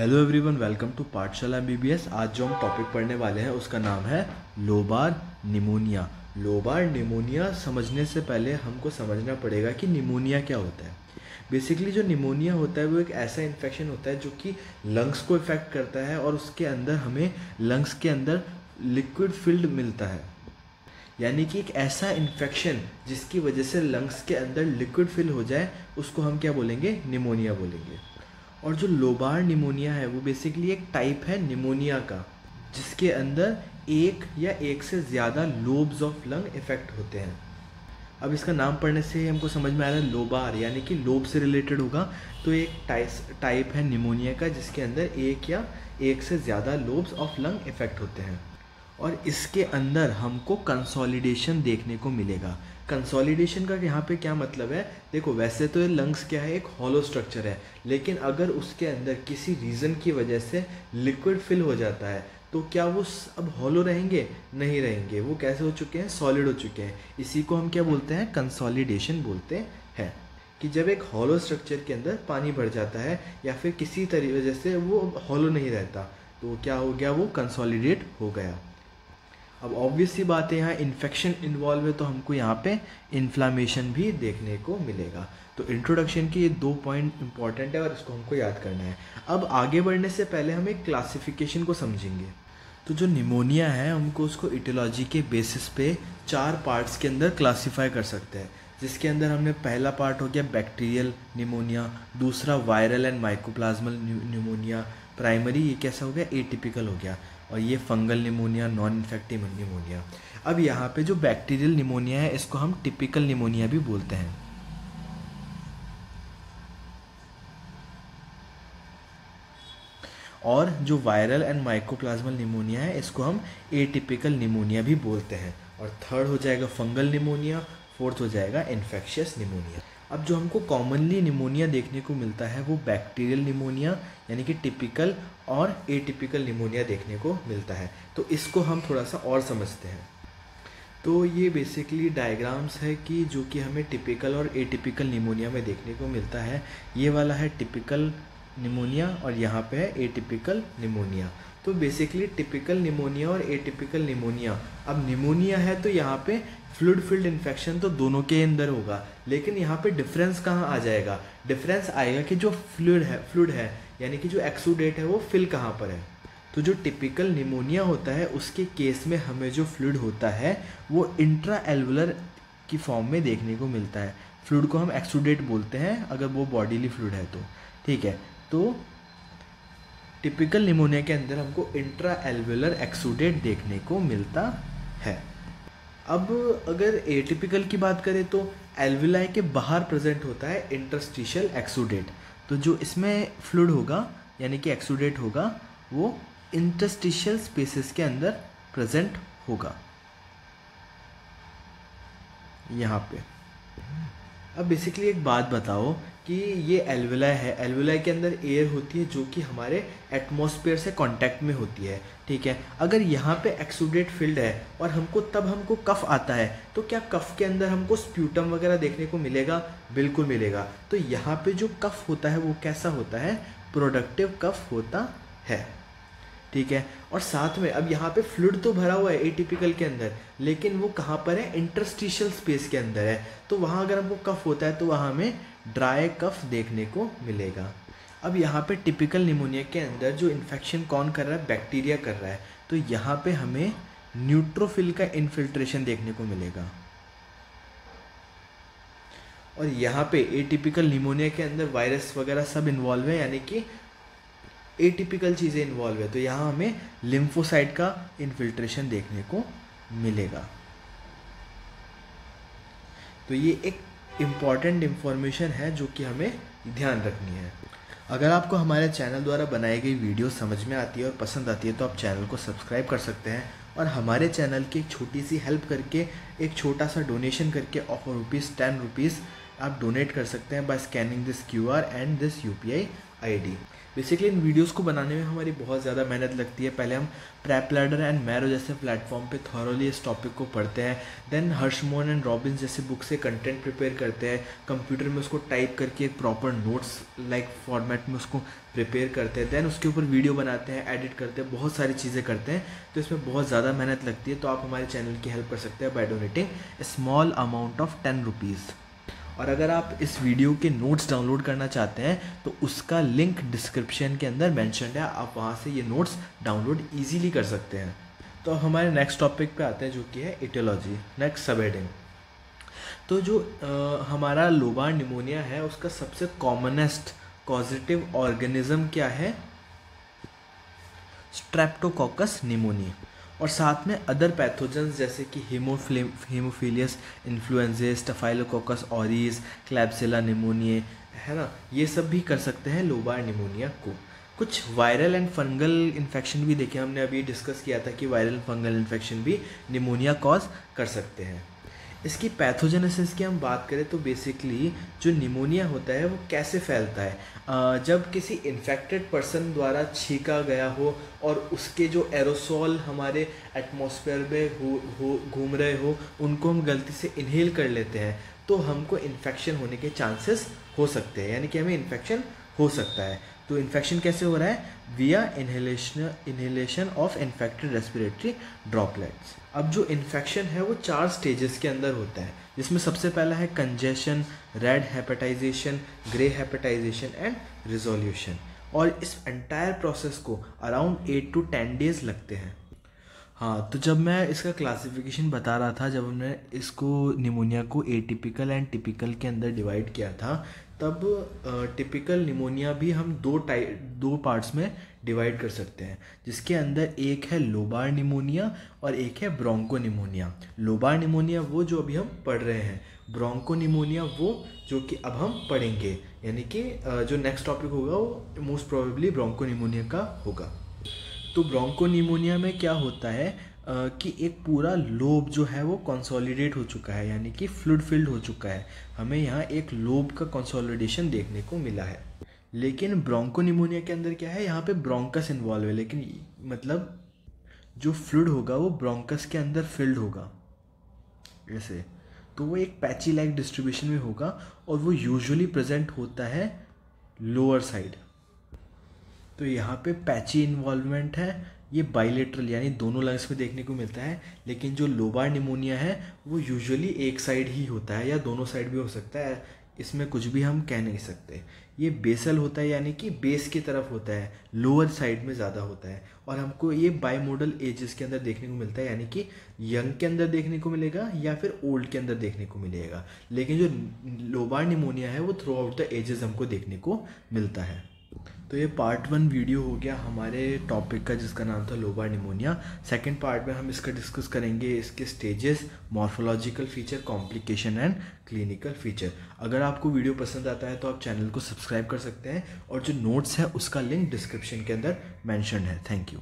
Hello everyone, welcome to पाठशाला MBBS. आज जो हम टॉपिक पढ़ने वाले हैं उसका नाम है लोबार निमोनिया। लोबार निमोनिया समझने से पहले हमको समझना पड़ेगा कि निमोनिया क्या होता है। बेसिकली जो निमोनिया होता है वो एक ऐसा इन्फेक्शन होता है जो कि लंग्स को इफ़ेक्ट करता है और उसके अंदर हमें लंग्स के अंदर लिक्विड फिल्ड मिलता है। यानी कि एक ऐसा इन्फेक्शन जिसकी वजह से लंग्स के अंदर लिक्विड फिल हो जाए उसको हम क्या बोलेंगे? निमोनिया बोलेंगे। और जो लोबार निमोनिया है वो बेसिकली एक टाइप है निमोनिया का जिसके अंदर एक या एक से ज़्यादा लोब्स ऑफ लंग इफेक्ट होते हैं। अब इसका नाम पढ़ने से हमको समझ में आ रहा है लोबार यानी कि लोब से रिलेटेड होगा। तो एक टाइप है निमोनिया का जिसके अंदर एक या एक से ज़्यादा लोब्स ऑफ लंग इफेक्ट होते हैं और इसके अंदर हमको कंसोलिडेशन देखने को मिलेगा। कंसोलिडेशन का यहाँ पे क्या मतलब है? देखो, वैसे तो ये लंग्स क्या है, एक हॉलो स्ट्रक्चर है, लेकिन अगर उसके अंदर किसी रीज़न की वजह से लिक्विड फिल हो जाता है तो क्या वो अब हॉलो रहेंगे? नहीं रहेंगे। वो कैसे हो चुके हैं? सॉलिड हो चुके हैं। इसी को हम क्या बोलते हैं? कंसोलिडेशन बोलते हैं। कि जब एक हॉलो स्ट्रक्चर के अंदर पानी भर जाता है या फिर किसी वजह से वो हॉलो नहीं रहता तो क्या हो गया? वो कंसोलिडेट हो गया। अब ऑब्वियस सी बात है, यहाँ इन्फेक्शन इन्वॉल्व है तो हमको यहाँ पे इन्फ्लामेशन भी देखने को मिलेगा। तो इंट्रोडक्शन के ये 2 पॉइंट इंपॉर्टेंट है और इसको हमको याद करना है। अब आगे बढ़ने से पहले हम एक क्लासिफिकेशन को समझेंगे। तो जो निमोनिया है हमको उसको इटियोलॉजी के बेसिस पे 4 पार्ट्स के अंदर क्लासीफाई कर सकते हैं, जिसके अंदर हमने पहला पार्ट हो गया बैक्टीरियल निमोनिया, दूसरा वायरल एंड माइकोप्लाज्मल निमोनिया, प्राइमरी ये कैसा हो गया? एटिपिकल हो गया, और ये fungal pneumonia, non infective pneumonia. अब यहाँ पे जो बैक्टीरियल निमोनिया है इसको हम टिपिकल निमोनिया भी बोलते हैं। और जो वायरल एंड माइकोप्लाज्मल निमोनिया है इसको हम एटिपिकल निमोनिया भी बोलते हैं। और थर्ड हो जाएगा फंगल निमोनिया, फोर्थ हो जाएगा इन्फेक्शियस निमोनिया। अब जो हमको कॉमनली निमोनिया देखने को मिलता है वो बैक्टीरियल निमोनिया यानी कि टिपिकल और एटिपिकल निमोनिया देखने को मिलता है। तो इसको हम थोड़ा सा और समझते हैं। तो ये बेसिकली डायग्राम्स है कि जो कि हमें टिपिकल और एटिपिकल निमोनिया में देखने को मिलता है। ये वाला है टिपिकल निमोनिया और यहाँ पे है एटिपिकल निमोनिया। तो बेसिकली टिपिकल निमोनिया और एटिपिकल निमोनिया, अब निमोनिया है तो यहाँ पे फ्लूइड फिल्ड इन्फेक्शन तो दोनों के अंदर होगा, लेकिन यहाँ पे डिफरेंस कहाँ आ जाएगा? डिफरेंस आएगा कि जो फ्लूइड है यानी कि जो एक्सुडेट है वो फिल कहाँ पर है। तो जो टिपिकल निमोनिया होता है उसके केस में हमें जो फ्लूइड होता है वो इंट्रा एल्वुलर की फॉर्म में देखने को मिलता है। फ्लूइड को हम एक्सुडेट बोलते हैं अगर वो बॉडीली फ्लूइड है तो, ठीक है। तो टिपिकल निमोनिया के अंदर हमको इंट्रा एल्वुलर एक्सुडेट देखने को मिलता है। अब अगर एटिपिकल की बात करें तो एल्वुलाई के बाहर प्रेजेंट होता है इंटरस्टिशियल एक्सुडेट। तो जो इसमें फ्लूइड होगा यानी कि एक्सुडेट होगा वो इंटरस्टिशियल स्पेसेस के अंदर प्रेजेंट होगा यहाँ पे। अब बेसिकली एक बात बताओ कि ये एल्वुलाई है, एल्वुलाई के अंदर एयर होती है जो कि हमारे एटमॉस्फेयर से कांटेक्ट में होती है, ठीक है। अगर यहाँ पे एक्सुडेट फील्ड है और हमको कफ आता है तो क्या कफ के अंदर हमको स्प्यूटम वगैरह देखने को मिलेगा? बिल्कुल मिलेगा। तो यहाँ पे जो कफ होता है वो कैसा होता है? प्रोडक्टिव कफ होता है, ठीक है। और साथ में अब यहाँ पे फ्लूइड तो भरा हुआ है एटिपिकल के अंदर, लेकिन वो कहाँ पर है? इंटरस्टिशियल स्पेस के अंदर है। तो वहाँ अगर हमको कफ होता है तो वहाँ हमें ड्राई कफ देखने को मिलेगा। अब यहाँ पे टिपिकल निमोनिया के अंदर जो इन्फेक्शन कौन कर रहा है? बैक्टीरिया कर रहा है। तो यहाँ पे हमें न्यूट्रोफिल का इन्फिल्ट्रेशन देखने को मिलेगा। और यहाँ पे एटिपिकल निमोनिया के अंदर वायरस वगैरह सब इन्वॉल्व है यानी कि एटिपिकल चीज़ें इन्वॉल्व है। तो यहाँ हमें लिम्फोसाइट का इन्फिल्ट्रेशन देखने को मिलेगा। तो ये एक इम्पॉर्टेंट इंफॉर्मेशन है जो कि हमें ध्यान रखनी है। अगर आपको हमारे चैनल द्वारा बनाई गई वीडियो समझ में आती है और पसंद आती है तो आप चैनल को सब्सक्राइब कर सकते हैं और हमारे चैनल की एक छोटी सी हेल्प करके, एक छोटा सा डोनेशन करके ऑफ ₹10 आप डोनेट कर सकते हैं by scanning this QR and this UPI ID. Basically इन वीडियोस को बनाने में हमारी बहुत ज़्यादा मेहनत लगती है। पहले हम प्रेप लैडर एंड मैरो जैसे प्लेटफॉर्म पे थॉरोली इस टॉपिक को पढ़ते हैं, देन हर्शमोन एंड रॉबिन्स जैसे बुक से कंटेंट प्रिपेयर करते हैं, कंप्यूटर में उसको टाइप करके एक प्रॉपर नोट्स लाइक फॉर्मेट में उसको प्रिपेयर करते हैं, देन उसके ऊपर वीडियो बनाते हैं, एडिट करते हैं, बहुत सारी चीज़ें करते हैं। तो इसमें बहुत ज़्यादा मेहनत लगती है। तो आप हमारे चैनल की हेल्प कर सकते हैं by donating a small amount of 10 rupees. और अगर आप इस वीडियो के नोट्स डाउनलोड करना चाहते हैं तो उसका लिंक डिस्क्रिप्शन के अंदर मेंशन्ड है, आप वहां से ये नोट्स डाउनलोड इजीली कर सकते हैं। तो हमारे नेक्स्ट टॉपिक पे आते हैं जो कि है इटियोलॉजी, नेक्स्ट सब हेडिंग। तो जो हमारा लोबार निमोनिया है उसका सबसे कॉमनेस्ट कॉजेटिव ऑर्गेनिज्म क्या है? Streptococcus pneumonia. और साथ में अदर पैथोजेंस जैसे कि हीमोफिलियस इन्फ्लुएंजा, स्टाफाइलोकोकस ऑरिस, क्लैब्सिला निमोनिया, है ना, ये सब भी कर सकते हैं लोबार निमोनिया को। कुछ वायरल एंड फंगल इन्फेक्शन भी देखे हमने, अभी डिस्कस किया था कि वायरल फंगल इन्फेक्शन भी निमोनिया कॉज कर सकते हैं। इसकी पैथोजेनेसिस की हम बात करें तो बेसिकली जो निमोनिया होता है वो कैसे फैलता है? जब किसी इन्फेक्टेड पर्सन द्वारा छींका गया हो और उसके जो एरोसोल हमारे एटमॉस्फेयर में घूम रहे हो उनको हम गलती से इनहेल कर लेते हैं तो हमको इन्फेक्शन होने के चांसेस हो सकते हैं, यानी कि हमें इन्फेक्शन हो सकता है। तो इन्फेक्शन कैसे हो रहा है? विया inhalation of infected respiratory droplets. अब जो इन्फेक्शन है वो 4 स्टेजेस के अंदर होता है, जिसमें सबसे पहला है congestion, red hepatization, grey hepatization and resolution. और इस एंटायर प्रोसेस को अराउंड 8 to 10 डेज लगते हैं। हाँ, तो जब मैं इसका क्लासिफिकेशन बता रहा था, जब हमने इसको निमोनिया को एटिपिकल एंड टिपिकल के अंदर डिवाइड किया था, तब टिपिकल निमोनिया भी हम दो पार्ट्स में डिवाइड कर सकते हैं, जिसके अंदर एक है लोबार निमोनिया और एक है ब्रोंको निमोनिया। लोबार निमोनिया वो जो अभी हम पढ़ रहे हैं, ब्रोंको निमोनिया वो जो कि अब हम पढ़ेंगे, यानी कि जो नेक्स्ट टॉपिक होगा वो मोस्ट प्रोबेबली ब्रोंको निमोनिया का होगा। तो ब्रोंको निमोनिया में क्या होता है कि एक पूरा लोब जो है वो कंसोलिडेट हो चुका है, यानी कि फ्लूइड फिल्ड हो चुका है। हमें यहाँ एक लोब का कंसोलिडेशन देखने को मिला है। लेकिन ब्रोंको निमोनिया के अंदर क्या है, यहाँ पे ब्रोंकस इन्वॉल्व है, लेकिन मतलब जो फ्लूइड होगा वो ब्रोंकस के अंदर फिल्ड होगा ऐसे, तो वो एक पैची लाइक डिस्ट्रीब्यूशन में होगा और वो यूजुअली प्रेजेंट होता है लोअर साइड। तो यहाँ पे पैची इन्वॉल्वमेंट है, ये बाइलेटरल यानी दोनों लंग्स में देखने को मिलता है। लेकिन जो लोबार निमोनिया है वो यूजुअली एक साइड ही होता है या दोनों साइड भी हो सकता है, इसमें कुछ भी हम कह नहीं सकते। ये बेसल होता है यानी कि बेस की तरफ होता है, लोअर साइड में ज़्यादा होता है। और हमको ये बाइमोडल एजेस के अंदर देखने को मिलता है, यानी कि यंग के अंदर देखने को मिलेगा या फिर ओल्ड के अंदर देखने को मिलेगा। लेकिन जो लोबार निमोनिया है वो थ्रू आउट द एजेस हमको देखने को मिलता है। तो ये पार्ट 1 वीडियो हो गया हमारे टॉपिक का जिसका नाम था लोबार निमोनिया। सेकंड पार्ट में हम इसका डिस्कस करेंगे इसके stages, morphological feature, complication and clinical feature. अगर आपको वीडियो पसंद आता है तो आप चैनल को सब्सक्राइब कर सकते हैं और जो नोट्स है उसका लिंक डिस्क्रिप्शन के अंदर मेंशन है। Thank you.